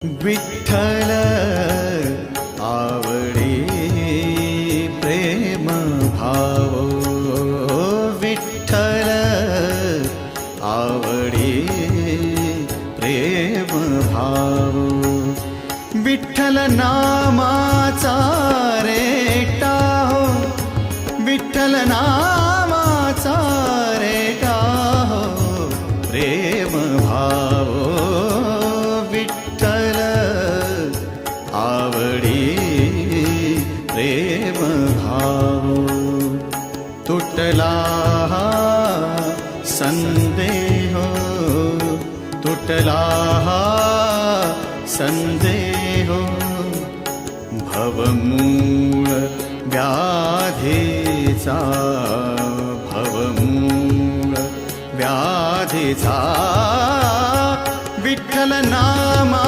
विठ्ठल आवडी प्रेम भाव, विठ्ठल आवडी प्रेम भाव, विठ्ठल नामाचा रेटा हो, विठ्ठल नामाचा रेटा हो प्रेम भाव, विठ्ठल आवडी प्रेम भाव, तुटला संदेह, तुटला संदेह, भवमूळ व्याधीचा, भवमूळ व्याधीचा, विठ्ठल नामा